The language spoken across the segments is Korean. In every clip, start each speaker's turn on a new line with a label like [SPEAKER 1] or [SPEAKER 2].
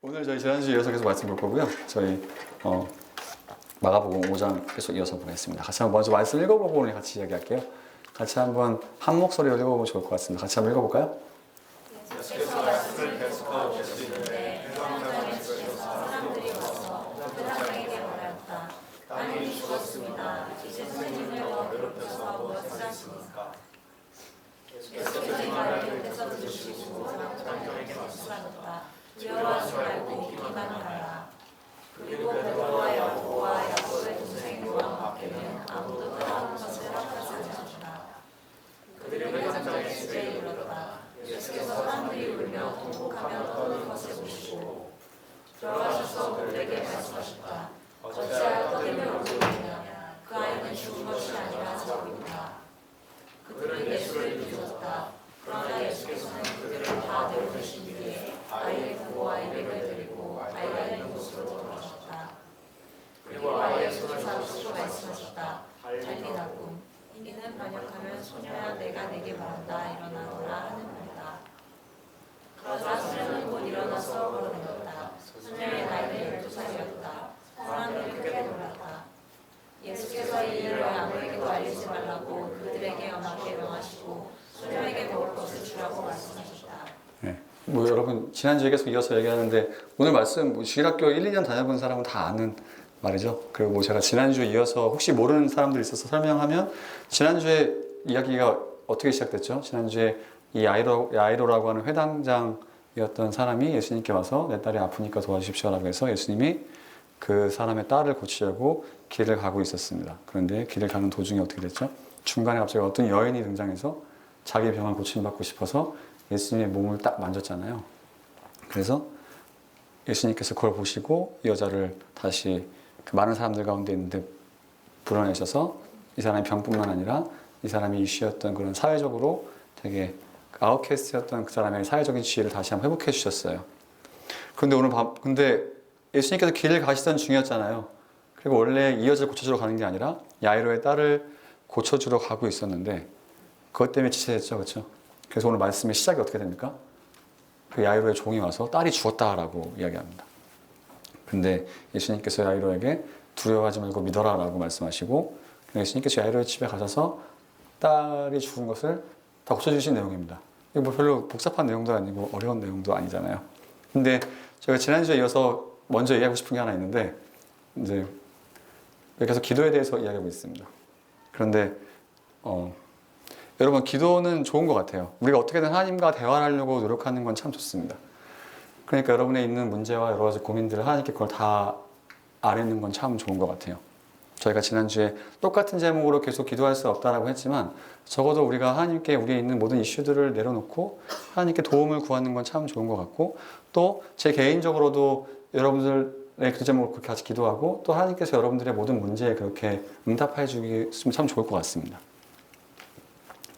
[SPEAKER 1] 오늘 저희 지난주에 이어서 계속 말씀 볼 거고요. 저희 마가복음 5장 계속 이어서 보겠습니다. 같이 한번 먼저 말씀 읽어보고 오늘 같이 이야기할게요. 같이 한번 한 목소리로 읽어보면 좋을 것 같습니다. 같이 한번 읽어볼까요?
[SPEAKER 2] 예수께서 말씀을 계속하고 계시는데 회당장에 주셔서 사람들이 와서 회당장에게 말하였다. 땅이 죽었습니다. 이제 선생님을 더 괴롭혀서 무엇을 하십니까? 예수께서 이 말을 곁에서 들으시고 장정에게 말씀하셨다. 두려워하지 말고 믿기만 하라. 그리고 베드로와 야고보와 야고보의 동생 요한 밖에는 아무도 따라오는 것을 허락하지 않으셨다. 그들이 회당장에 집에 이르렀다. 예수께서 사람들이 울며 통곡하며 떠는 것을 보시고 들어가셔서 그들에게 말씀하셨다. 어찌하여 떠들며 울고 있느냐? 그 아이는 죽은 것이 아니라 자고 있다. 그들은 예수를 믿었다. 그러나 예수께서는 그들을 다 내보내신 뒤에 아이의 부모와 예배를 드리고 아이가 있는 곳으로 돌아가셨다. 그리고 아이의 손을 잡으시고 말씀하셨다. 달리라고. 이는 번역하면 소녀야 내가 내게 말한다 일어나노라 하는 말이다. 그러자 소녀는 곧 일어나서 걸어다녔다. 소녀의 나이는 12살이었다. 사람들이 크게 놀랐다. 예수께서 이 일을 아무에게도 알리지 말라고 그들에게 엄하게 명하시고 소녀에게 먹을 것을 주라고 말씀하셨다.
[SPEAKER 1] 네. 뭐 여러분 지난주에 계속 이어서 얘기하는데 오늘 말씀 주일학교 1, 2년 다녀본 사람은 다 아는 말이죠. 그리고 뭐 제가 지난주에 이어서 혹시 모르는 사람들이 있어서 설명하면 지난주에 이야기가 어떻게 시작됐죠? 지난주에 이 야이로라고 하는 회당장이었던 사람이 예수님께 와서 내 딸이 아프니까 도와주십시오라고 해서 예수님이 그 사람의 딸을 고치려고 길을 가고 있었습니다. 그런데 길을 가는 도중에 어떻게 됐죠? 중간에 갑자기 어떤 여인이 등장해서 자기 병을 고침받고 싶어서 예수님의 몸을 딱 만졌잖아요. 그래서 예수님께서 그걸 보시고 이 여자를 다시 그 많은 사람들 가운데 있는데 불어내셔서 이 사람의 병뿐만 아니라 이 사람이 이슈였던 그런 사회적으로 되게 아웃캐스트였던 그 사람의 사회적인 지위를 다시 한번 회복해 주셨어요. 근데 예수님께서 길을 가시던 중이었잖아요. 그리고 원래 이 여자를 고쳐주러 가는 게 아니라 야이로의 딸을 고쳐주러 가고 있었는데 그것 때문에 지체됐죠, 그렇죠? 그래서 오늘 말씀의 시작이 어떻게 됩니까? 그 야이로의 종이 와서 딸이 죽었다라고 이야기합니다. 근데 예수님께서 야이로에게 두려워하지 말고 믿어라라고 말씀하시고 예수님께서 야이로의 집에 가셔서 딸이 죽은 것을 다 고쳐주신 내용입니다. 이거 뭐 별로 복잡한 내용도 아니고 어려운 내용도 아니잖아요. 근데 제가 지난주에 이어서 먼저 얘기하고 싶은 게 하나 있는데 이제 여기서 기도에 대해서 이야기하고 있습니다. 그런데 여러분 기도는 좋은 것 같아요. 우리가 어떻게든 하나님과 대화를 하려고 노력하는 건 참 좋습니다. 그러니까 여러분의 있는 문제와 여러 가지 고민들을 하나님께 그걸 다 아뢰는 건 참 좋은 것 같아요. 저희가 지난주에 똑같은 제목으로 계속 기도할 수 없다라고 했지만 적어도 우리가 하나님께 우리의 있는 모든 이슈들을 내려놓고 하나님께 도움을 구하는 건 참 좋은 것 같고 또 제 개인적으로도 여러분들의 기도 제목을 그렇게 같이 기도하고 또 하나님께서 여러분들의 모든 문제에 그렇게 응답해 주시면 참 좋을 것 같습니다.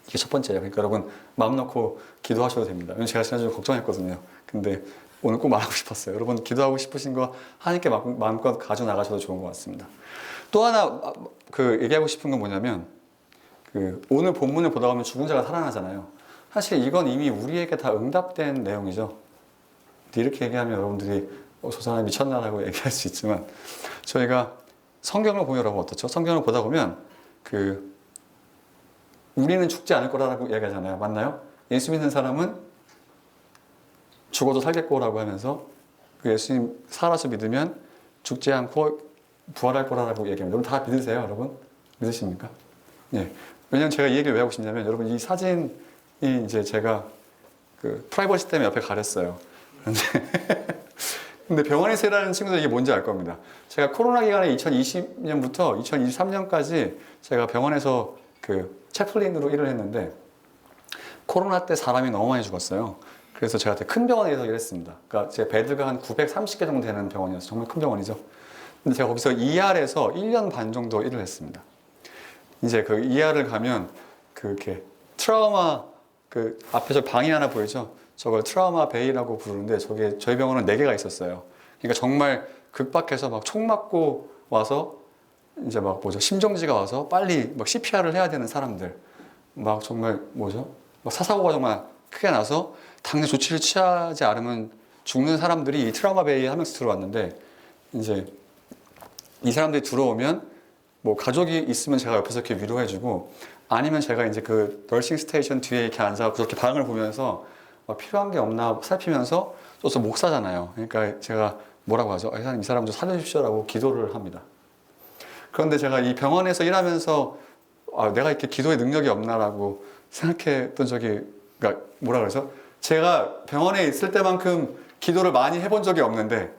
[SPEAKER 1] 이게 첫 번째예요. 그러니까 여러분 마음 놓고 기도하셔도 됩니다. 왜냐면 제가 지난주에 걱정했거든요. 근데 오늘 꼭 말하고 싶었어요. 여러분 기도하고 싶으신 거 하나님께 마음껏 가져 나가셔도 좋은 것 같습니다. 또 하나 얘기하고 싶은 건 뭐냐면 오늘 본문을 보다 보면 죽은 자가 살아나잖아요. 사실 이건 이미 우리에게 다 응답된 내용이죠. 이렇게 얘기하면 여러분들이 저 사람이 미쳤나라고 얘기할 수 있지만 저희가 성경을 보면 여러분 어떻죠? 성경을 보다 보면 우리는 죽지 않을 거라고 얘기하잖아요. 맞나요? 예수 믿는 사람은 죽어도 살겠고라고 하면서 예수님 살아서 믿으면 죽지 않고 부활할 거라고 얘기합니다. 여러분 다 믿으세요, 여러분? 믿으십니까? 예. 왜냐면 제가 이 얘기를 왜 하고 싶냐면 여러분 이 사진이 이제 제가 프라이버시 때문에 옆에 가렸어요. 근데 병원에서 일하는 친구들 이게 뭔지 알 겁니다. 제가 코로나 기간에 2020년부터 2023년까지 제가 병원에서 채플린으로 일을 했는데 코로나 때 사람이 너무 많이 죽었어요. 그래서 제가 되게 큰 병원에서 일했습니다. 그러니까 제 베드가 한 930개 정도 되는 병원이었어요. 정말 큰 병원이죠. 근데 제가 거기서 ER에서 1년 반 정도 일을 했습니다. 이제 ER을 가면 이렇게 트라우마 앞에 저 방이 하나 보이죠? 저걸 트라우마 베이라고 부르는데 저게 저희 병원은 4개가 있었어요. 그러니까 정말 극박해서 막 총 맞고 와서 이제 심정지가 와서 빨리 CPR을 해야 되는 사람들. 정말 막 사사고가 정말 크게 나서 당장 조치를 취하지 않으면 죽는 사람들이 이 트라우마 베이에 한 명씩 들어왔는데 이제 이 사람들이 들어오면 뭐 가족이 있으면 제가 옆에서 이렇게 위로해주고 아니면 제가 이제 그 널싱 스테이션 뒤에 이렇게 앉아서 그렇게 방을 보면서 막 필요한 게 없나 살피면서 또 목사잖아요. 그러니까 제가 뭐라고 하죠? 이 사람 좀 살려주십시오라고 기도를 합니다. 그런데 제가 이 병원에서 일하면서 내가 이렇게 기도의 능력이 없나라고 생각했던 적이, 그러니까 뭐라 그러죠? 제가 병원에 있을 때만큼 기도를 많이 해본 적이 없는데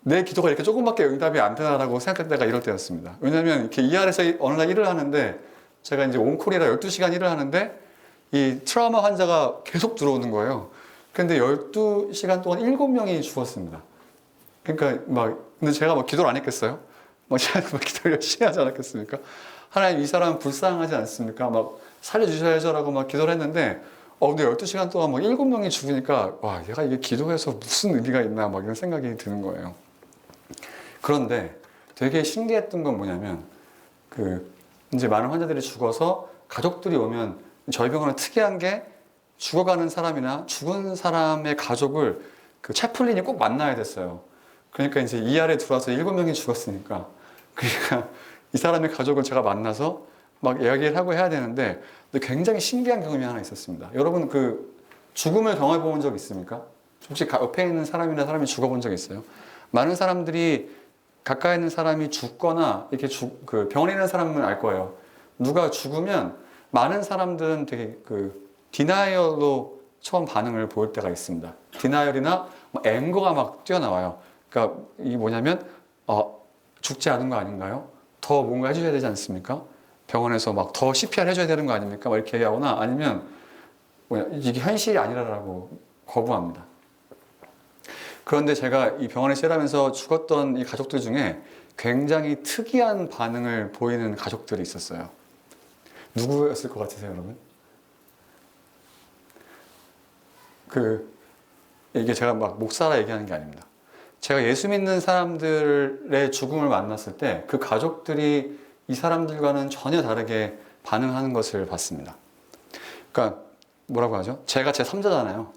[SPEAKER 1] 내 기도가 이렇게 조금밖에 응답이 안 되나라고 생각할 때가 이럴 때였습니다. 왜냐하면 이렇게 ER에서 어느 날 일을 하는데 제가 이제 온콜이라 12시간 일을 하는데 이 트라우마 환자가 계속 들어오는 거예요. 근데 12시간 동안 7명이 죽었습니다. 그러니까 근데 제가 기도를 안 했겠어요? 제가 기도를 열심히 하지 않았겠습니까? 하나님 이 사람 불쌍하지 않습니까? 살려주셔야죠라고 기도를 했는데 근데 12시간 동안 7명이 죽으니까 와, 얘가 이게 기도해서 무슨 의미가 있나 이런 생각이 드는 거예요. 그런데 되게 신기했던 건 뭐냐면 이제 많은 환자들이 죽어서 가족들이 오면 저희 병원은 특이한 게 죽어가는 사람이나 죽은 사람의 가족을 채플린이 꼭 만나야 됐어요. 그러니까 이제 ER에 들어와서 7명이 죽었으니까 그러니까 이 사람의 가족을 제가 만나서 이야기를 하고 해야 되는데 근데 굉장히 신기한 경험이 하나 있었습니다. 여러분 죽음을 경험해 본 적 있습니까? 혹시 옆에 있는 사람이나 사람이 죽어본 적 있어요? 많은 사람들이 가까이 있는 사람이 죽거나 이렇게 병원에 있는 사람은 알 거예요. 누가 죽으면 많은 사람들은 되게 디나이얼로 처음 반응을 보일 때가 있습니다. 디나이얼이나 앵거가 뛰어나와요. 그러니까 이게 뭐냐면 죽지 않은 거 아닌가요? 더 뭔가 해줘야 되지 않습니까? 병원에서 더 CPR 해줘야 되는 거 아닙니까? 이렇게 얘기하거나 아니면 이게 현실이 아니라고 거부합니다. 그런데 제가 이 병원에서 일하면서 죽었던 이 가족들 중에 굉장히 특이한 반응을 보이는 가족들이 있었어요. 누구였을 것 같으세요, 여러분? 이게 제가 목사라 얘기하는 게 아닙니다. 제가 예수 믿는 사람들의 죽음을 만났을 때 그 가족들이 이 사람들과는 전혀 다르게 반응하는 것을 봤습니다. 그러니까 뭐라고 하죠? 제가 제 3자잖아요.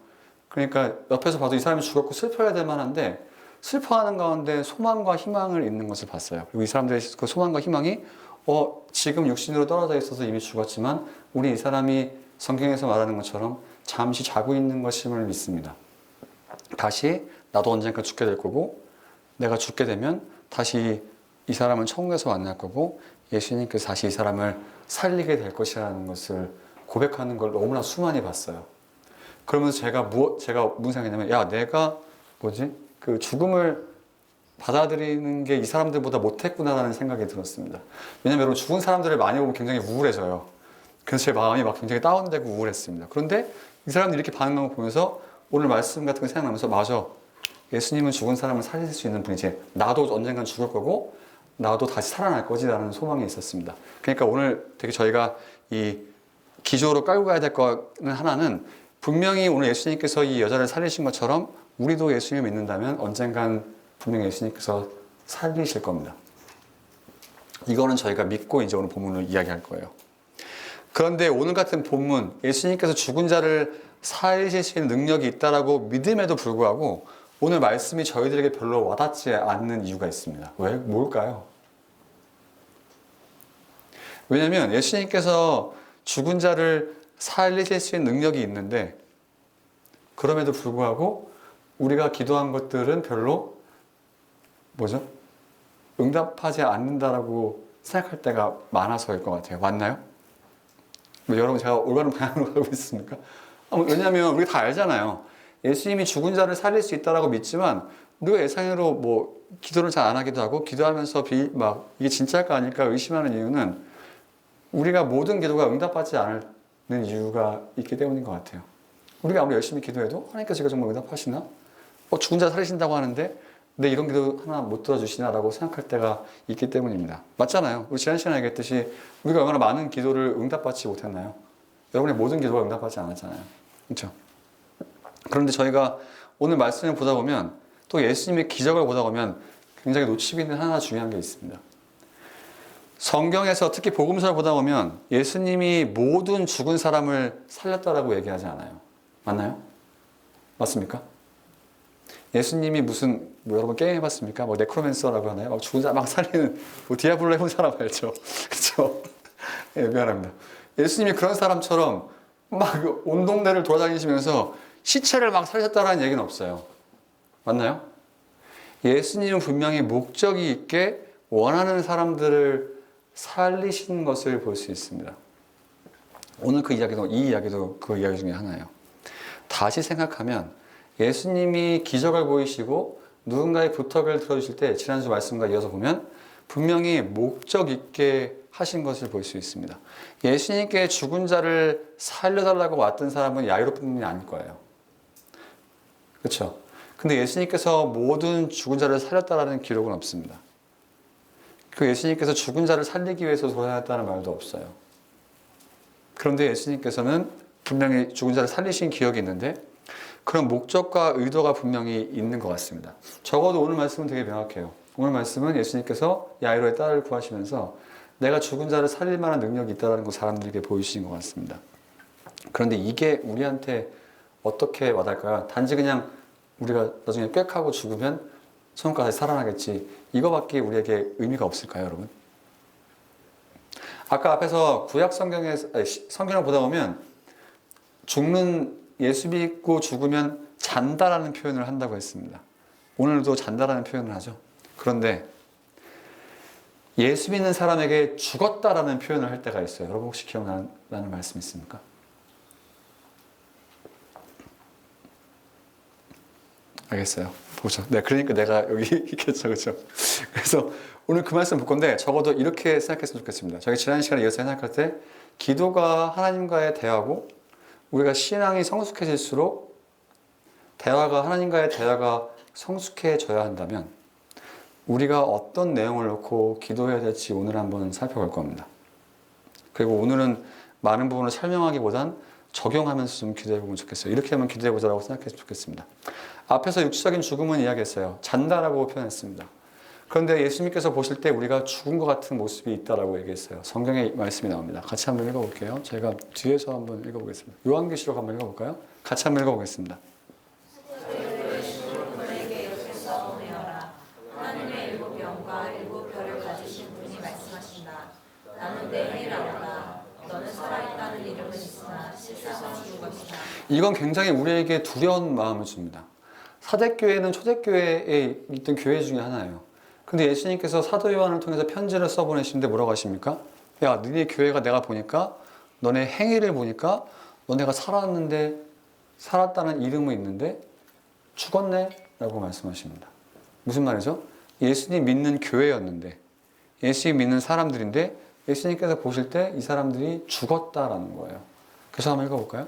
[SPEAKER 1] 그러니까 옆에서 봐도 이 사람이 죽었고 슬퍼해야 될 만한데 슬퍼하는 가운데 소망과 희망을 있는 것을 봤어요. 그리고 이 사람들의 그 소망과 희망이 지금 육신으로 떨어져 있어서 이미 죽었지만 우리 이 사람이 성경에서 말하는 것처럼 잠시 자고 있는 것임을 믿습니다. 다시 나도 언젠가 죽게 될 거고 내가 죽게 되면 다시 이 사람은 천국에서 만날 거고 예수님께서 다시 이 사람을 살리게 될 것이라는 것을 고백하는 걸 너무나 수많이 봤어요. 그러면서 제가 무슨 생각이냐면 내가 죽음을 받아들이는 게 이 사람들보다 못했구나라는 생각이 들었습니다. 왜냐면 여러분 죽은 사람들을 많이 보면 굉장히 우울해져요. 그래서 제 마음이 굉장히 다운되고 우울했습니다. 그런데 이 사람들이 이렇게 반응하는 거 보면서 오늘 말씀 같은 거 생각나면서 맞아. 예수님은 죽은 사람을 살릴 수 있는 분이지. 나도 언젠간 죽을 거고 나도 다시 살아날 거지라는 소망이 있었습니다. 그러니까 오늘 되게 저희가 이 기조로 깔고 가야 될 거는 하나는 분명히 오늘 예수님께서 이 여자를 살리신 것처럼 우리도 예수님을 믿는다면 언젠간 분명히 예수님께서 살리실 겁니다. 이거는 저희가 믿고 이제 오늘 본문을 이야기할 거예요. 그런데 오늘 같은 본문, 예수님께서 죽은 자를 살리실 수 있는 능력이 있다라고 믿음에도 불구하고 오늘 말씀이 저희들에게 별로 와닿지 않는 이유가 있습니다. 왜? 뭘까요? 왜냐하면 예수님께서 죽은 자를 살리실 수 있는 능력이 있는데 그럼에도 불구하고 우리가 기도한 것들은 별로 응답하지 않는다라고 생각할 때가 많아서일 것 같아요. 맞나요? 여러분 제가 올바른 방향으로 가고 있습니까? 왜냐하면 우리가 다 알잖아요. 예수님이 죽은 자를 살릴 수 있다라고 믿지만 우리가 예상으로 기도를 잘 안 하기도 하고 기도하면서 이게 진짜일까 아닐까 의심하는 이유는 우리가 모든 기도가 응답받지 않는 이유가 있기 때문인 것 같아요. 우리가 아무리 열심히 기도해도 하나님께서 제가 정말 응답하시나? 죽은 자 살리신다고 하는데 내 이런 기도 하나 못 들어주시나? 라고 생각할 때가 있기 때문입니다. 맞잖아요. 우리 지난 시간에 얘기했듯이 우리가 얼마나 많은 기도를 응답받지 못했나요? 여러분의 모든 기도가 응답받지 않았잖아요. 그렇죠? 그런데 저희가 오늘 말씀을 보다 보면 또 예수님의 기적을 보다 보면 굉장히 놓치고 있는 하나 중요한 게 있습니다. 성경에서 특히 복음서를 보다 보면 예수님이 모든 죽은 사람을 살렸다라고 얘기하지 않아요. 맞나요? 맞습니까? 예수님이 무슨 뭐 여러분 게임 해봤습니까? 뭐 네크로맨서라고 하나요? 막 죽은 사람 막 살리는 뭐 디아블로 해본 사람 알죠? 그렇죠? 예, 미안합니다. 예수님이 그런 사람처럼 막 온 동네를 돌아다니시면서 시체를 막 살렸다라는 얘기는 없어요. 맞나요? 예수님은 분명히 목적이 있게 원하는 사람들을 살리신 것을 볼 수 있습니다. 오늘 이 이야기도 그 이야기 중에 하나예요. 다시 생각하면 예수님이 기적을 보이시고 누군가의 부탁을 들어주실 때 지난주 말씀과 이어서 보면 분명히 목적 있게 하신 것을 볼 수 있습니다. 예수님께 죽은 자를 살려달라고 왔던 사람은 야이로뿐만이 아닐 거예요. 그렇죠? 근데 예수님께서 모든 죽은 자를 살렸다라는 기록은 없습니다. 그 예수님께서 죽은 자를 살리기 위해서 돌아다녔다는 말도 없어요. 그런데 예수님께서는 분명히 죽은 자를 살리신 기억이 있는데 그런 목적과 의도가 분명히 있는 것 같습니다. 적어도 오늘 말씀은 되게 명확해요. 오늘 말씀은 예수님께서 야이로의 딸을 구하시면서 내가 죽은 자를 살릴 만한 능력이 있다는 걸 사람들에게 보여주신 것 같습니다. 그런데 이게 우리한테 어떻게 와닿을까요? 단지 그냥 우리가 나중에 꽥하고 죽으면 천국가 다시 살아나겠지. 이거밖에 우리에게 의미가 없을까요, 여러분? 아까 앞에서 구약 성경을 보다 보면 예수 믿고 죽으면 잔다라는 표현을 한다고 했습니다. 오늘도 잔다라는 표현을 하죠. 그런데 예수 믿는 사람에게 죽었다라는 표현을 할 때가 있어요. 여러분 혹시 기억나는 말씀 있습니까? 알겠어요. 보죠. 네, 그러니까 내가 여기 있겠죠, 그렇죠? 그래서 오늘 그 말씀 볼 건데 적어도 이렇게 생각했으면 좋겠습니다. 저희 지난 시간에 이어서 생각할 때 기도가 하나님과의 대화고 우리가 신앙이 성숙해질수록 하나님과의 대화가 성숙해져야 한다면 우리가 어떤 내용을 놓고 기도해야 될지 오늘 한번 살펴볼 겁니다. 그리고 오늘은 많은 부분을 설명하기보단 적용하면서 좀 기도해보면 좋겠어요. 이렇게 하면 기도해보자라고 생각했으면 좋겠습니다. 앞에서 육체적인 죽음은 이야기했어요. 잔다라고 표현했습니다. 그런데 예수님께서 보실 때 우리가 죽은 것 같은 모습이 있다라고 얘기했어요. 성경에 말씀이 나옵니다. 같이 한번 읽어볼게요. 저희가 뒤에서 한번 읽어보겠습니다. 요한계시록 한번 읽어볼까요? 같이 한번 읽어보겠습니다.
[SPEAKER 2] 하나님의 일곱 영과 일곱 별을 가지신 분이 말씀하신다. 나는 내 행위라오다. 너는 살아있다는 이름은 있으나 실상은 죽은 것이다.
[SPEAKER 1] 이건 굉장히 우리에게 두려운 마음을 줍니다. 사대교회는 초대교회에 있던 교회 중에 하나예요. 근데 예수님께서 사도 요한을 통해서 편지를 써보내시는데 뭐라고 하십니까? 야, 너네 교회가 내가 보니까 너네 행위를 보니까 너네가 살았다는 이름은 있는데 죽었네? 라고 말씀하십니다. 무슨 말이죠? 예수님 믿는 교회였는데 예수님 믿는 사람들인데 예수님께서 보실 때 이 사람들이 죽었다라는 거예요. 그래서 한번 읽어볼까요?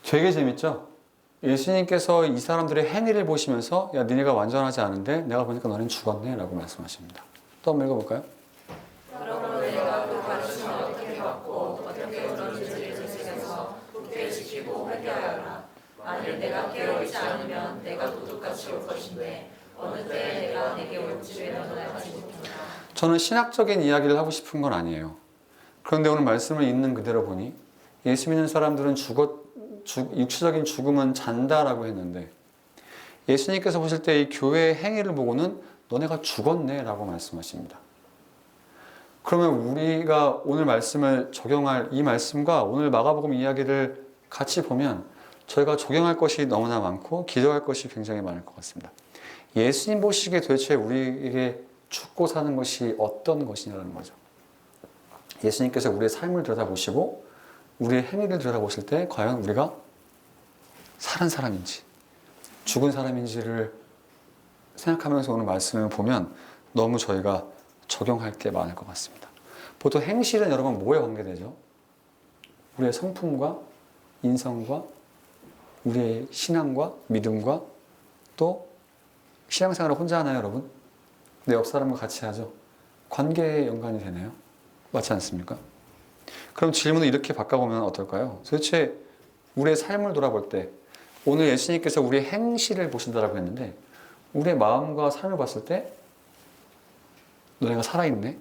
[SPEAKER 1] 되게 재밌죠? 예수님께서 이 사람들의 행위를 보시면서 야, 니네가 완전하지 않은데 내가 보니까 너는 죽었네 라고 말씀하십니다. 또 한번 읽어볼까요?
[SPEAKER 2] 그러므로 내가 그 가르침을 어떻게 받고 어떻게 그런지를 계속해서 굳게 지키고 회개하여라. 만일 내가 깨어있지 않으면 내가 도둑같이 올 것인데 어느 때에 내가 내게 올지를 너는 알지 못한다.
[SPEAKER 1] 저는 신학적인 이야기를 하고 싶은 건 아니에요. 그런데 오늘 말씀을 있는 그대로 보니 예수 믿는 사람들은 육체적인 죽음은 잔다라고 했는데 예수님께서 보실 때 이 교회의 행위를 보고는 너네가 죽었네 라고 말씀하십니다. 그러면 우리가 오늘 말씀을 적용할 이 말씀과 오늘 마가복음 이야기를 같이 보면 저희가 적용할 것이 너무나 많고 기도할 것이 굉장히 많을 것 같습니다. 예수님 보시기에 도대체 우리에게 죽고 사는 것이 어떤 것이냐는 거죠. 예수님께서 우리의 삶을 들여다보시고 우리의 행위를 들여다보실 때 과연 우리가 살은 사람인지 죽은 사람인지를 생각하면서 오늘 말씀을 보면 너무 저희가 적용할 게 많을 것 같습니다. 보통 행실은 여러분 뭐에 관계되죠? 우리의 성품과 인성과 우리의 신앙과 믿음과 또 신앙생활을 혼자 하나요, 여러분? 내 옆 사람과 같이 하죠. 관계에 연관이 되나요? 맞지 않습니까? 그럼 질문을 이렇게 바꿔보면 어떨까요? 도대체 우리의 삶을 돌아볼 때 오늘 예수님께서 우리의 행실을 보신다라고 했는데 우리의 마음과 삶을 봤을 때 너네가 살아있네?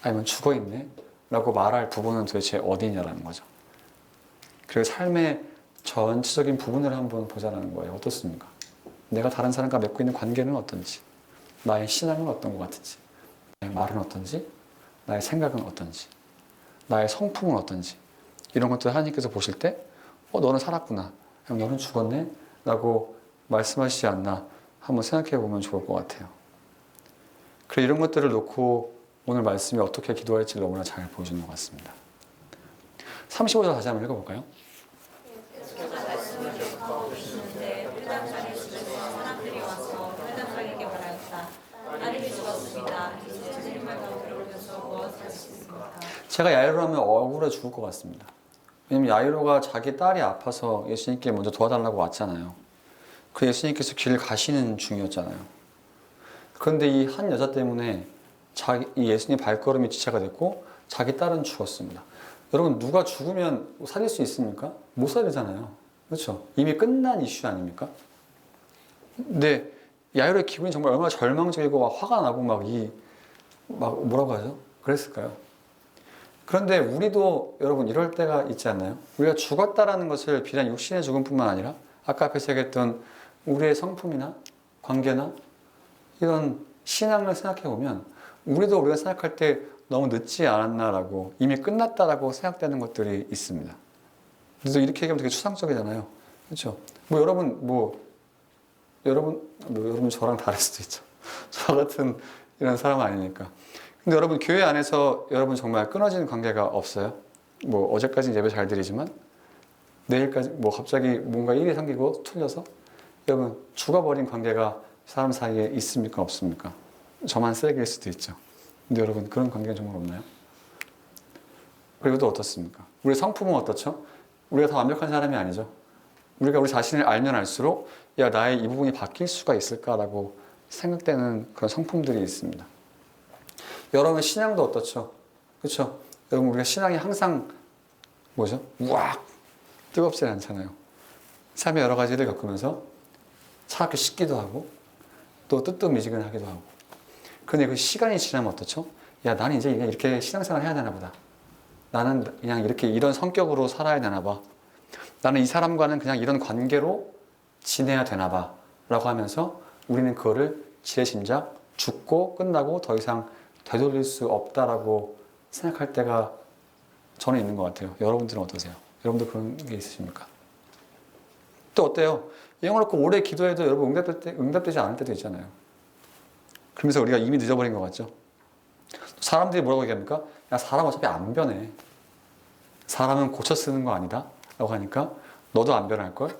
[SPEAKER 1] 아니면 죽어있네? 라고 말할 부분은 도대체 어디냐라는 거죠. 그리고 삶의 전체적인 부분을 한번 보자라는 거예요. 어떻습니까? 내가 다른 사람과 맺고 있는 관계는 어떤지, 나의 신앙은 어떤 것 같은지, 나의 말은 어떤지, 나의 생각은 어떤지, 나의 성품은 어떤지, 이런 것들을 하나님께서 보실 때 너는 살았구나, 너는 죽었네? 라고 말씀하시지 않나 한번 생각해 보면 좋을 것 같아요. 그래, 이런 것들을 놓고 오늘 말씀이 어떻게 기도할지 너무나 잘 보여주는 것 같습니다. 35절 다시 한번 읽어볼까요?
[SPEAKER 2] 예수께서 말씀을 계속하고 계시는데 회당장에 집에서 사람들이 와서 회당장에게 말하였다. 아들이 죽었습니다. 이제 주님 말과 배우면서 무엇을 하시겠습니까?
[SPEAKER 1] 제가 야이로라면 억울해 죽을 것 같습니다. 왜냐면 야이로가 자기 딸이 아파서 예수님께 먼저 도와달라고 왔잖아요. 그 예수님께서 길 가시는 중이었잖아요. 그런데 이 한 여자 때문에 이 예수님 발걸음이 지체가 됐고 자기 딸은 죽었습니다. 여러분, 누가 죽으면 살릴 수 있습니까? 못 살리잖아요. 그렇죠? 이미 끝난 이슈 아닙니까? 근데 야이로의 기분이 정말 얼마나 절망적이고 화가 나고 막 뭐라고 하죠? 그랬을까요? 그런데 우리도 여러분 이럴 때가 있지 않나요? 우리가 죽었다라는 것을 비단 육신의 죽음뿐만 아니라 아까 앞에서 얘기했던 우리의 성품이나 관계나 이런 신앙을 생각해 보면 우리가 생각할 때 너무 늦지 않았나라고, 이미 끝났다라고 생각되는 것들이 있습니다. 그래서 이렇게 얘기하면 되게 추상적이잖아요. 그렇죠? 여러분 저랑 다를 수도 있죠. 저 같은 이런 사람 아니니까. 근데 여러분 교회 안에서 여러분 정말 끊어지는 관계가 없어요? 어제까지 예배 잘 드리지만 내일까지 갑자기 뭔가 일이 생기고 틀려서 여러분 죽어버린 관계가 사람 사이에 있습니까? 없습니까? 저만 쓰레기일 수도 있죠. 근데 여러분 그런 관계가 정말 없나요? 그리고 또 어떻습니까? 우리 성품은 어떻죠? 우리가 다 완벽한 사람이 아니죠. 우리가 우리 자신을 알면 알수록 나의 이 부분이 바뀔 수가 있을까라고 생각되는 그런 성품들이 있습니다. 여러분 신앙도 어떻죠? 그렇죠? 여러분 우리가 신앙이 항상 우악 뜨겁지 않잖아요. 삶의 여러 가지를 겪으면서 차갑게 식기도 하고 또 뜨뜻미지근하기도 하고. 그런데 그 시간이 지나면 어떻죠? 나는 이제 이렇게 신앙생활 해야 되나 보다. 나는 그냥 이런 성격으로 살아야 되나 봐. 나는 이 사람과는 그냥 이런 관계로 지내야 되나 봐. 라고 하면서 우리는 그거를 지레짐작 죽고 끝나고 더 이상 되돌릴 수 없다라고 생각할 때가 저는 있는 것 같아요. 여러분들은 어떠세요? 여러분들 그런 게 있으십니까? 또 어때요? 이런 걸 놓고 오래 기도해도 여러분 응답되지 않을 때도 있잖아요. 그러면서 우리가 이미 늦어버린 것 같죠? 사람들이 뭐라고 얘기합니까? 사람 어차피 안 변해. 사람은 고쳐 쓰는 거 아니다? 라고 하니까 너도 안 변할걸?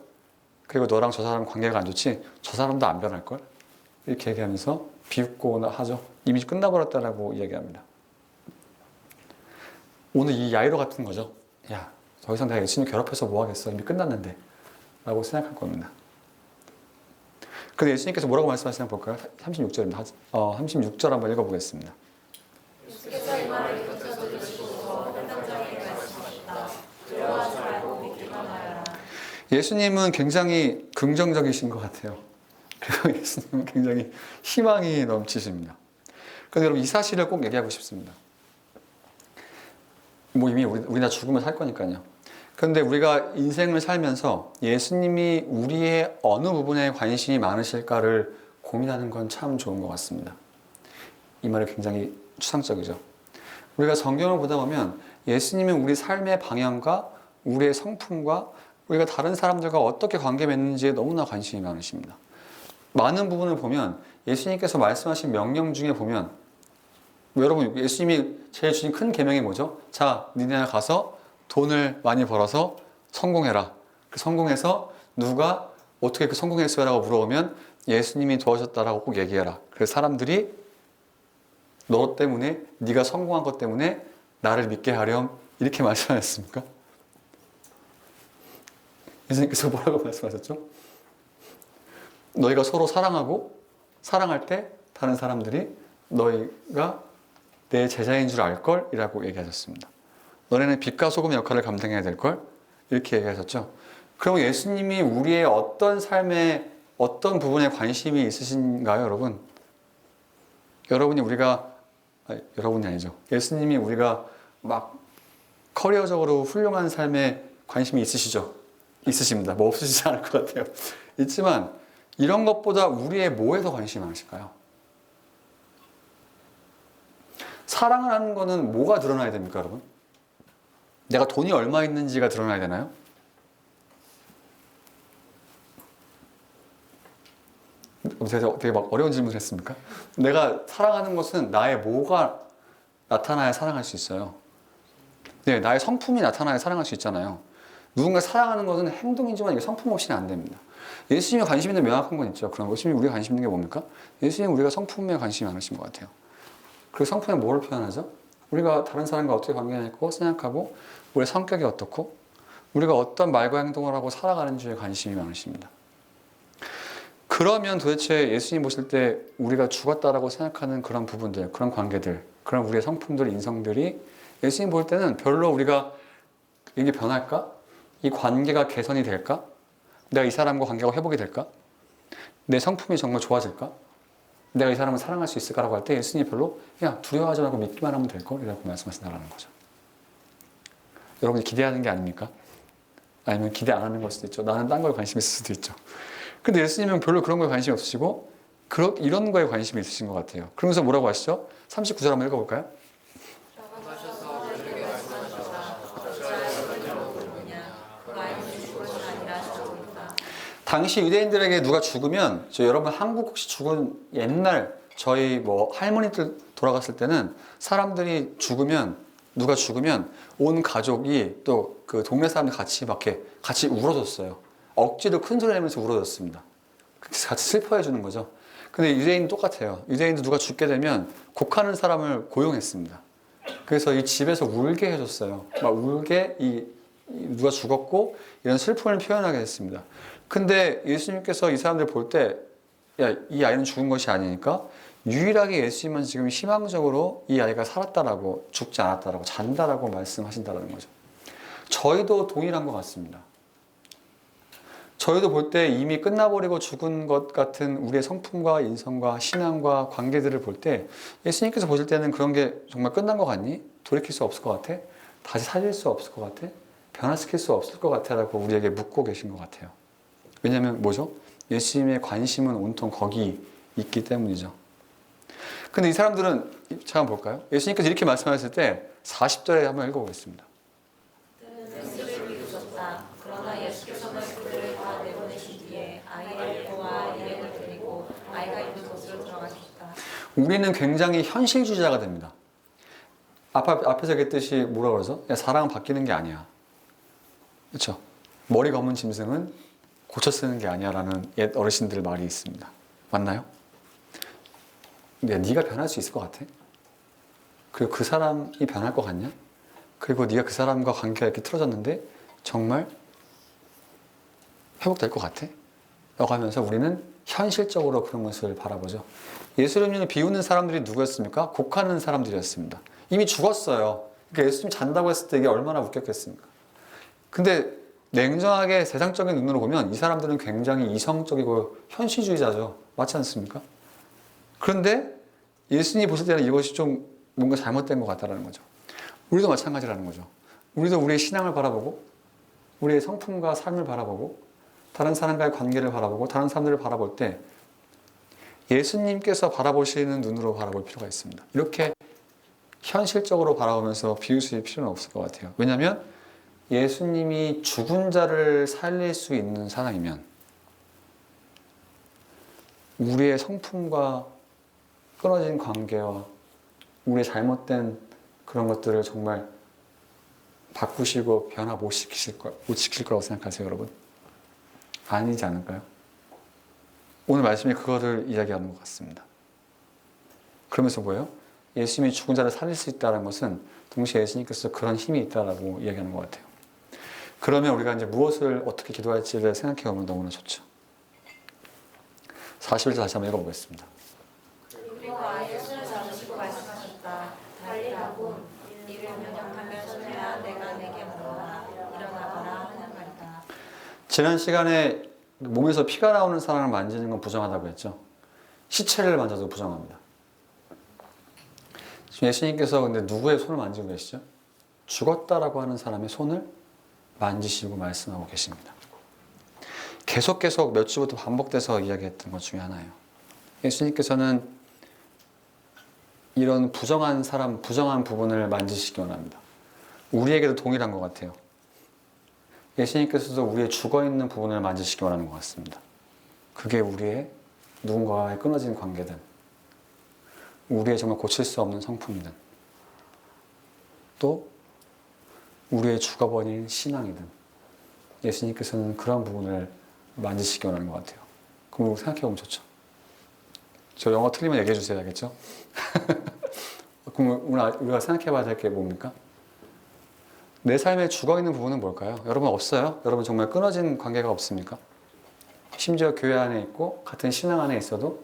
[SPEAKER 1] 그리고 너랑 저 사람 관계가 안 좋지? 저 사람도 안 변할걸? 이렇게 얘기하면서 비웃고 하죠. 이미 끝나버렸다라고 이야기합니다. 오늘 이 야이로 같은 거죠. 더 이상 내가 예수님 괴롭혀서 뭐 하겠어? 이미 끝났는데. 라고 생각할 겁니다. 근데 예수님께서 뭐라고 말씀하시나 볼까요? 36절입니다. 36절 한번 읽어보겠습니다.
[SPEAKER 2] 예수께서 이 말을 곁에서 들으시고서 회당장에게 말씀하셨다. 두려워하지 말고 믿기만 하여라.
[SPEAKER 1] 예수님은 굉장히 긍정적이신 것 같아요. 그리고 예수님은 굉장히 희망이 넘치십니다. 그런데 여러분 이 사실을 꼭 얘기하고 싶습니다. 이미 우리 다 죽으면 살 거니까요. 그런데 우리가 인생을 살면서 예수님이 우리의 어느 부분에 관심이 많으실까를 고민하는 건 참 좋은 것 같습니다. 이 말이 굉장히 추상적이죠. 우리가 성경을 보다 보면 예수님은 우리 삶의 방향과 우리의 성품과 우리가 다른 사람들과 어떻게 관계 맺는지에 너무나 관심이 많으십니다. 많은 부분을 보면 예수님께서 말씀하신 명령 중에 보면 여러분 예수님이 제일 주신 큰 계명이 뭐죠? 자, 니네 가서 돈을 많이 벌어서 성공해라. 그 성공해서 누가 어떻게 그 성공했어요? 라고 물어보면 예수님이 도와줬다라고 꼭 얘기해라. 그래서 사람들이 너 때문에 네가 성공한 것 때문에 나를 믿게 하렴 이렇게 말씀하셨습니까? 예수님께서 뭐라고 말씀하셨죠? 너희가 서로 사랑하고 사랑할 때 다른 사람들이 너희가 내 제자인 줄 알걸? 이라고 얘기하셨습니다. 너네는 빛과 소금의 역할을 감당해야 될걸? 이렇게 얘기하셨죠. 그럼 예수님이 우리의 어떤 삶의 어떤 부분에 관심이 있으신가요, 여러분? 여러분이 우리가 아니, 여러분이 아니죠. 예수님이 우리가 막 커리어적으로 훌륭한 삶에 관심이 있으시죠? 있으십니다. 뭐 없으시지 않을 것 같아요. 있지만 이런 것보다 우리의 뭐에 더 관심이 많으실까요? 사랑을 하는 거는 뭐가 드러나야 됩니까, 여러분? 내가 돈이 얼마 있는지가 드러나야 되나요? 되게 막 어려운 질문을 했습니까? 내가 사랑하는 것은 나의 뭐가 나타나야 사랑할 수 있어요. 네, 나의 성품이 나타나야 사랑할 수 있잖아요. 누군가 사랑하는 것은 행동이지만 이게 성품 없이는 안 됩니다. 예수님이 관심 있는 명확한 건 있죠. 그럼 예수님이 우리가 관심 있는 게 뭡니까? 예수님은 우리가 성품에 관심이 많으신 것 같아요. 그 성품에 뭐를 표현하죠? 우리가 다른 사람과 어떻게 관계가 있고 생각하고 우리의 성격이 어떻고 우리가 어떤 말과 행동을 하고 살아가는지에 관심이 많으십니다. 그러면 도대체 예수님 보실 때 우리가 죽었다라고 생각하는 그런 부분들, 그런 관계들, 그런 우리의 성품들, 인성들이 예수님 볼 때는 별로 우리가 이게 변할까? 이 관계가 개선이 될까? 내가 이 사람과 관계가 회복이 될까? 내 성품이 정말 좋아질까? 내가 이 사람을 사랑할 수 있을까라고 할 때 예수님이 별로 야 두려워하지 말고 믿기만 하면 될걸? 이라고 말씀하신다는 거죠. 여러분이 기대하는 게 아닙니까? 아니면 기대 안 하는 걸 수도 있죠. 나는 딴 거에 관심이 있을 수도 있죠. 근데 예수님은 별로 그런 거에 관심이 없으시고 이런 거에 관심이 있으신 것 같아요. 그러면서 뭐라고 하시죠? 39절 한번 읽어볼까요? 당시 유대인들에게 누가 죽으면 여러분 한국 혹시 죽은 옛날 저희 뭐 할머니들 돌아갔을 때는 사람들이 죽으면 누가 죽으면 온 가족이 또 그 동네 사람들 같이 울어줬어요. 억지로 큰 소리 내면서 울어줬습니다. 같이 슬퍼해 주는 거죠. 근데 유대인은 똑같아요. 유대인도 누가 죽게 되면 곡하는 사람을 고용했습니다. 그래서 이 집에서 울게 해줬어요. 막 울게 누가 죽었고 이런 슬픔을 표현하게 했습니다. 근데 예수님께서 이 사람들 볼 때 야, 이 아이는 죽은 것이 아니니까 유일하게 예수님은 지금 희망적으로 이 아이가 살았다라고 죽지 않았다라고 잔다라고 말씀하신다는 거죠. 저희도 동일한 것 같습니다. 저희도 볼 때 이미 끝나버리고 죽은 것 같은 우리의 성품과 인성과 신앙과 관계들을 볼 때 예수님께서 보실 때는 그런 게 정말 끝난 것 같니? 돌이킬 수 없을 것 같아? 다시 살릴 수 없을 것 같아? 변화시킬 수 없을 것 같아? 라고 우리에게 묻고 계신 것 같아요. 왜냐하면 뭐죠? 예수님의 관심은 온통 거기 있기 때문이죠. 근데 이 사람들은 잠깐 볼까요? 예수님께서 이렇게 말씀하셨을 때 40절에 한번 읽어보겠습니다.
[SPEAKER 2] 예수를 믿으셨다. 그러나 예수께서는 그들을 다 내보내신 뒤에 아이의 부와 일행을 데리고 아이가 있는 곳으로 들어가셨다.
[SPEAKER 1] 우리는 굉장히 현실주의자가 됩니다. 앞에서 얘기했듯이 뭐라 그러죠? 야, 사랑은 바뀌는 게 아니야. 그렇죠? 머리 검은 짐승은 고쳐 쓰는 게 아니야 라는 옛 어르신들 말이 있습니다. 맞나요? 근데 네가 변할 수 있을 것 같아? 그리고 그 사람이 변할 것 같냐? 그리고 네가 그 사람과 관계가 이렇게 틀어졌는데 정말 회복될 것 같아? 라고 하면서 우리는 현실적으로 그런 것을 바라보죠. 예수님을 비웃는 사람들이 누구였습니까? 곡하는 사람들이었습니다. 이미 죽었어요. 그러니까 예수님이 잔다고 했을 때 이게 얼마나 웃겼겠습니까? 근데 냉정하게 세상적인 눈으로 보면 이 사람들은 굉장히 이성적이고 현실주의자죠. 맞지 않습니까? 그런데 예수님이 보실 때는 이것이 좀 뭔가 잘못된 것 같다는 거죠. 우리도 마찬가지라는 거죠. 우리도 우리의 신앙을 바라보고 우리의 성품과 삶을 바라보고 다른 사람과의 관계를 바라보고 다른 사람들을 바라볼 때 예수님께서 바라보시는 눈으로 바라볼 필요가 있습니다. 이렇게 현실적으로 바라보면서 비웃을 필요는 없을 것 같아요. 왜냐하면 예수님이 죽은 자를 살릴 수 있는 사람이면 우리의 성품과 끊어진 관계와 우리의 잘못된 그런 것들을 정말 바꾸시고 변화 못 시킬 거라고 생각하세요, 여러분? 아니지 않을까요? 오늘 말씀이 그거를 이야기하는 것 같습니다. 그러면서 뭐예요? 예수님이 죽은 자를 살릴 수 있다는 것은 동시에 예수님께서 그런 힘이 있다라고 이야기하는 것 같아요. 그러면 우리가 이제 무엇을 어떻게 기도할지를 생각해 보면 너무나 좋죠. 41절 다시 한번 읽어보겠습니다.
[SPEAKER 2] 그리고 아이의 손을 잡으시고 말씀하셨다. 달리라고 이를 명령하며 손해야 내가 내게 물어라. 일어나거라 하는 말이다.
[SPEAKER 1] 지난 시간에 몸에서 피가 나오는 사람을 만지는 건 부정하다고 했죠. 시체를 만져도 부정합니다. 지금 예수님께서 근데 누구의 손을 만지고 계시죠? 죽었다라고 하는 사람의 손을 만지시고 말씀하고 계십니다. 계속 몇 주부터 반복돼서 이야기했던 것 중에 하나예요. 예수님께서는 이런 부정한 사람, 부정한 부분을 만지시기 원합니다. 우리에게도 동일한 것 같아요. 예수님께서도 우리의 죽어있는 부분을 만지시기 원하는 것 같습니다. 그게 우리의 누군가와의 끊어진 관계든, 우리의 정말 고칠 수 없는 성품이든, 또 우리의 죽어버린 신앙이든, 예수님께서는 그런 부분을 만지시기 원하는 것 같아요. 그럼 생각해보면 좋죠. 저 영어 틀리면 얘기해 주세요. 알겠죠? 그럼 우리가 생각해봐야 될 게 뭡니까? 내 삶에 죽어있는 부분은 뭘까요? 여러분 없어요? 여러분 정말 끊어진 관계가 없습니까? 심지어 교회 안에 있고 같은 신앙 안에 있어도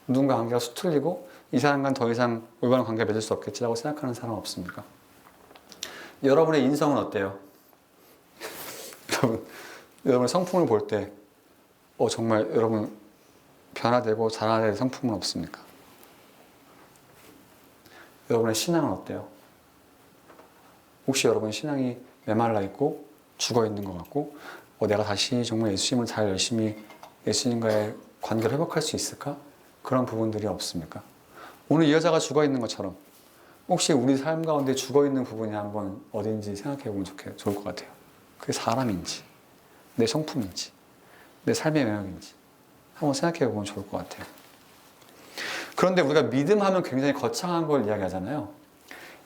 [SPEAKER 1] 누군가 관계가 수틀리고 이 사람과는 더 이상 올바른 관계를 맺을 수 없겠지라고 생각하는 사람 없습니까? 여러분의 인성은 어때요? 여러분의 성품을 볼 때 정말 여러분 변화되고 자라될 성품은 없습니까? 여러분의 신앙은 어때요? 혹시 여러분 신앙이 메말라 있고 죽어 있는 것 같고 내가 다시 정말 예수님을 잘 열심히 예수님과의 관계를 회복할 수 있을까? 그런 부분들이 없습니까? 오늘 이 여자가 죽어 있는 것처럼 혹시 우리 삶 가운데 죽어 있는 부분이 한번 어딘지 생각해 보면 좋을 것 같아요. 그게 사람인지, 내 성품인지, 내 삶의 영역인지 한번 생각해 보면 좋을 것 같아요. 그런데 우리가 믿음 하면 굉장히 거창한 걸 이야기하잖아요.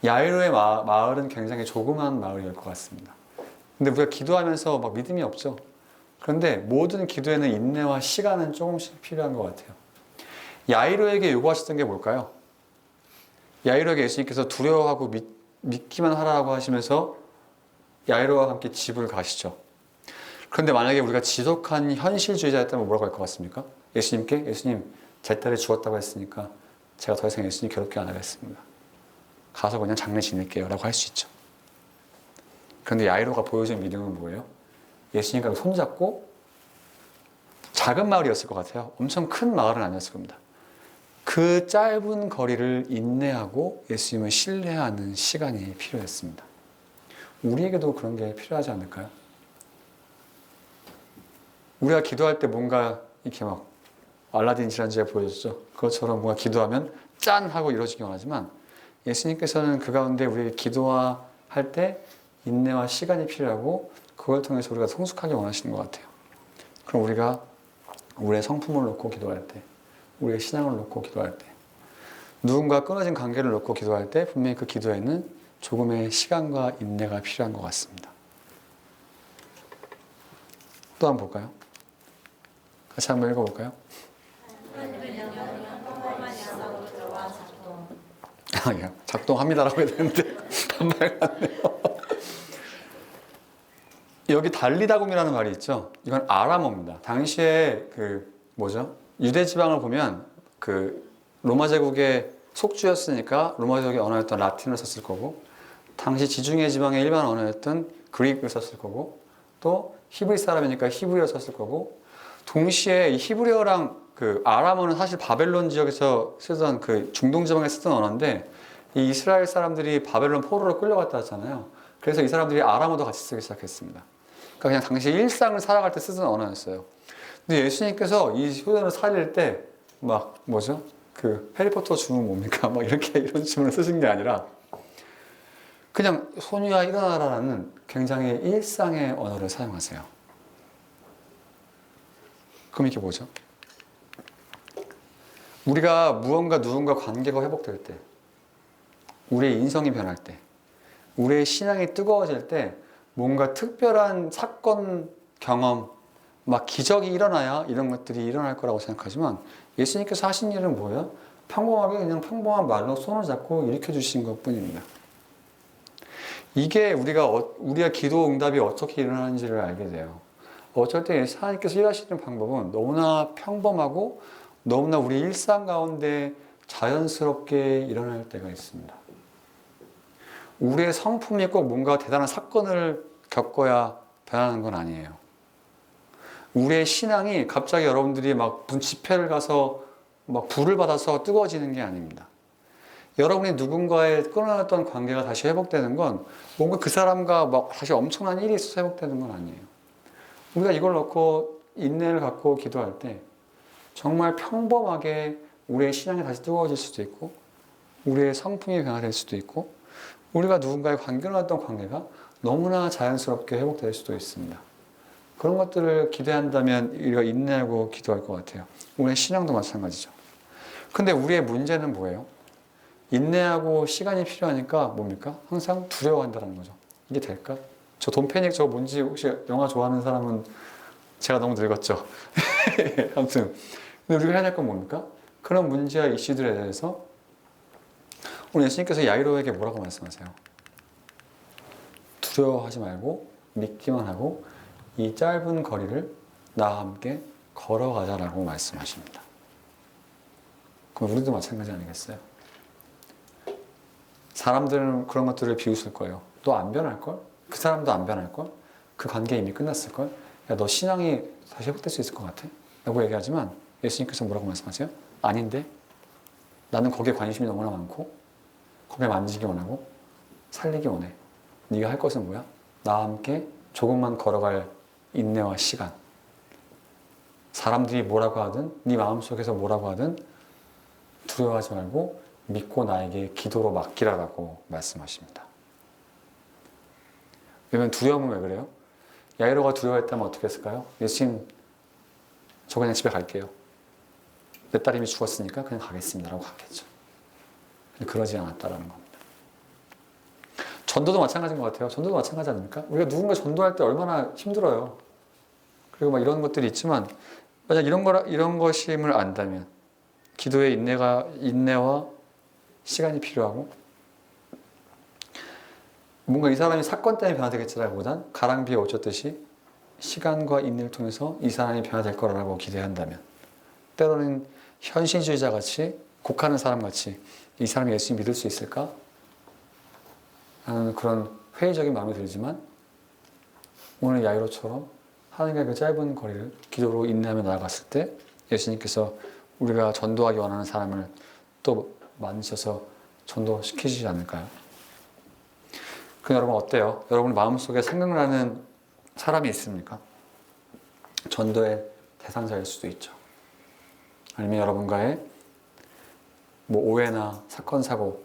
[SPEAKER 1] 야이로의 마을은 굉장히 조그만 마을일 것 같습니다. 근데 우리가 기도하면서 막 믿음이 없죠. 그런데 모든 기도에는 인내와 시간은 조금씩 필요한 것 같아요. 야이로에게 요구하셨던 게 뭘까요? 야이로에게 예수님께서 두려워하고 믿기만 하라고 하시면서 야이로와 함께 집을 가시죠. 그런데 만약에 우리가 지독한 현실주의자였다면 뭐라고 할 것 같습니까? 예수님, 제 딸이 죽었다고 했으니까 제가 더 이상 예수님 괴롭게 안 하겠습니다. 가서 그냥 장례 지낼게요 라고 할 수 있죠. 그런데 야이로가 보여준 믿음은 뭐예요? 예수님과 손잡고, 작은 마을이었을 것 같아요. 엄청 큰 마을은 아니었을 겁니다. 그 짧은 거리를 인내하고 예수님을 신뢰하는 시간이 필요했습니다. 우리에게도 그런 게 필요하지 않을까요? 우리가 기도할 때 뭔가 이렇게 막 알라딘 지난주에 보여줬죠. 그것처럼 뭔가 기도하면 짠! 하고 이루어지기 원하지만 예수님께서는 그 가운데 우리에게 기도할 때 인내와 시간이 필요하고 그걸 통해서 우리가 성숙하게 원하시는 것 같아요. 그럼 우리가 우리의 성품을 놓고 기도할 때, 우리의 신앙을 놓고 기도할 때, 누군가 끊어진 관계를 놓고 기도할 때 분명히 그 기도에는 조금의 시간과 인내가 필요한 것 같습니다. 또 한번 볼까요? 같이 한번 읽어볼까요? 작동합니다라고 해야 되는데 단말 같네요. 여기 달리다곰이라는 말이 있죠. 이건 아람어입니다. 당시에 유대 지방을 보면 로마 제국의 속주였으니까 로마 제국의 언어였던 라틴을 썼을 거고, 당시 지중해 지방의 일반 언어였던 그릭을 썼을 거고, 또 히브리 사람이니까 히브리어 썼을 거고, 동시에 히브리어랑 아람어는 사실 바벨론 지역에서 쓰던 중동 지방에 쓰던 언어인데, 이 이스라엘 사람들이 바벨론 포로로 끌려갔다 하잖아요. 그래서 이 사람들이 아람어도 같이 쓰기 시작했습니다. 그러니까 그냥 당시 일상을 살아갈 때 쓰던 언어였어요. 근데 예수님께서 이 소년을 살릴 때 해리포터 주문 뭡니까? 이런 주문을 쓰신 게 아니라 그냥 소녀야 일어나라라는 굉장히 일상의 언어를 사용하세요. 그럼 이게 뭐죠? 우리가 무언가 누군가 관계가 회복될 때, 우리의 인성이 변할 때, 우리의 신앙이 뜨거워질 때 뭔가 특별한 사건, 경험, 기적이 일어나야 이런 것들이 일어날 거라고 생각하지만 예수님께서 하신 일은 뭐예요? 평범하게 그냥 평범한 말로 손을 잡고 일으켜 주신 것 뿐입니다. 이게 우리가 기도 응답이 어떻게 일어나는지를 알게 돼요. 어쩔 때 하나님께서 일하시는 방법은 너무나 평범하고 너무나 우리 일상 가운데 자연스럽게 일어날 때가 있습니다. 우리의 성품이 꼭 뭔가 대단한 사건을 겪어야 변하는 건 아니에요. 우리의 신앙이 갑자기 여러분들이 무슨 집회를 가서 불을 받아서 뜨거워지는 게 아닙니다. 여러분이 누군가의 끊어졌던 관계가 다시 회복되는 건 뭔가 그 사람과 막 다시 엄청난 일이 있어서 회복되는 건 아니에요. 우리가 이걸 놓고 인내를 갖고 기도할 때 정말 평범하게 우리의 신앙이 다시 뜨거워질 수도 있고 우리의 성품이 변화될 수도 있고 우리가 누군가의 관계로왔던 관계가 너무나 자연스럽게 회복될 수도 있습니다. 그런 것들을 기대한다면 우리가 인내하고 기도할 것 같아요. 우리의 신앙도 마찬가지죠. 근데 우리의 문제는 뭐예요? 인내하고 시간이 필요하니까 뭡니까? 항상 두려워한다는 거죠. 이게 될까? 저 돈패닉 저거 뭔지 혹시 영화 좋아하는 사람은 제가 너무 늙었죠. 아무튼 근데 우리가 해야 될 건 뭡니까? 그런 문제와 이슈들에 대해서 오늘 예수님께서 야이로에게 뭐라고 말씀하세요? 두려워하지 말고 믿기만 하고 이 짧은 거리를 나와 함께 걸어가자라고 말씀하십니다. 그럼 우리도 마찬가지 아니겠어요? 사람들은 그런 것들을 비웃을 거예요. 너 안 변할걸? 그 사람도 안 변할걸? 그 관계 이미 끝났을걸? 야, 너 신앙이 다시 회복될 수 있을 것 같아? 라고 얘기하지만 예수님께서 뭐라고 말씀하세요? 아닌데? 나는 거기에 관심이 너무나 많고 거기에 만지기 원하고 살리기 원해. 네가 할 것은 뭐야? 나와 함께 조금만 걸어갈 인내와 시간. 사람들이 뭐라고 하든 네 마음속에서 뭐라고 하든 두려워하지 말고 믿고 나에게 기도로 맡기라라고 말씀하십니다. 왜냐면 두려움은 왜 그래요? 야이로가 두려워했다면 어떻게 했을까요? 예수님, 저 그냥 집에 갈게요. 내 딸 이미 죽었으니까 그냥 가겠습니다라고 가겠죠. 그러지 않았다라는 겁니다. 전도도 마찬가지인 것 같아요. 전도도 마찬가지 아닙니까? 우리가 누군가 전도할 때 얼마나 힘들어요. 그리고 막 이런 것들이 있지만 만약 이런 것임을 안다면 기도의 인내와 시간이 필요하고 뭔가 이 사람이 사건 때문에 변화되겠지라기보단 가랑비에 옷 젖듯이 시간과 인내를 통해서 이 사람이 변화될 거라고 기대한다면 때로는 현실주의자 같이 곡하는 사람 같이 이 사람이 예수님 믿을 수 있을까? 하는 그런 회의적인 마음이 들지만 오늘 야이로처럼 하나님과 그 짧은 거리를 기도로 인내하며 나아갔을 때 예수님께서 우리가 전도하기 원하는 사람을 또 만드셔서 전도시키시지 않을까요? 그 여러분 어때요? 여러분 마음속에 생각나는 사람이 있습니까? 전도의 대상자일 수도 있죠. 아니면 여러분과의 뭐 오해나 사건, 사고,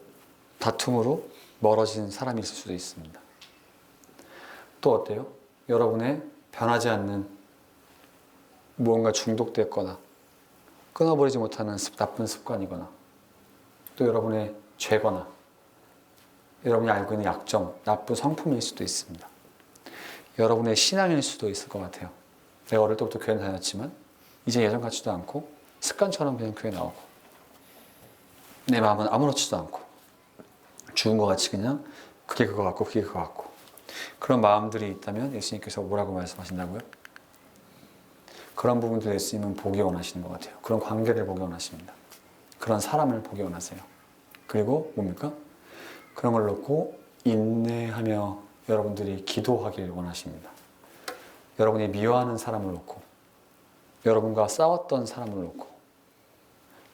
[SPEAKER 1] 다툼으로 멀어진 사람이 있을 수도 있습니다. 또 어때요? 여러분의 변하지 않는 무언가 중독됐거나 끊어버리지 못하는 나쁜 습관이거나 또 여러분의 죄거나 여러분이 알고 있는 약점, 나쁜 성품일 수도 있습니다. 여러분의 신앙일 수도 있을 것 같아요. 내가 어릴 때부터 교회 다녔지만 이제 예전 같지도 않고 습관처럼 그냥 교회 나오고 내 마음은 아무렇지도 않고 죽은 것 같이 그냥 그게 그거 같고 그게 그거 같고 그런 마음들이 있다면 예수님께서 뭐라고 말씀하신다고요? 그런 부분들 예수님은 보기 원하시는 것 같아요. 그런 관계를 보기 원하십니다. 그런 사람을 보기 원하세요. 그리고 뭡니까? 그런 걸 놓고 인내하며 여러분들이 기도하길 원하십니다. 여러분이 미워하는 사람을 놓고 여러분과 싸웠던 사람을 놓고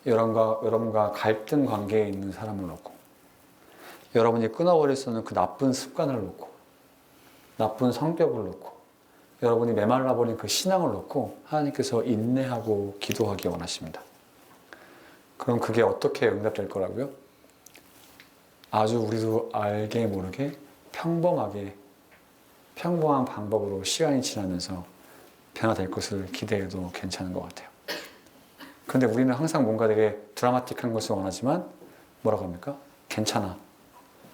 [SPEAKER 1] 여러분과 갈등 관계에 있는 사람을 놓고 여러분이 끊어버릴 수 없는 그 나쁜 습관을 놓고 나쁜 성격을 놓고 여러분이 메말라버린 그 신앙을 놓고 하나님께서 인내하고 기도하기 원하십니다. 그럼 그게 어떻게 응답될 거라고요? 아주 우리도 알게 모르게 평범한 방법으로 시간이 지나면서 변화될 것을 기대해도 괜찮은 것 같아요. 그런데 우리는 항상 뭔가 되게 드라마틱한 것을 원하지만 뭐라고 합니까? 괜찮아.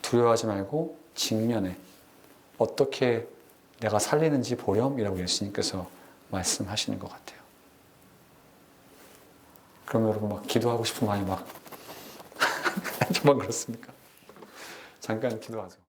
[SPEAKER 1] 두려워하지 말고 직면해. 어떻게 내가 살리는지 보렴이라고 예수님께서 말씀하시는 것 같아요. 그럼 여러분 막 기도하고 싶은 마음이 막 저만 그렇습니까? 잠깐 기도하죠.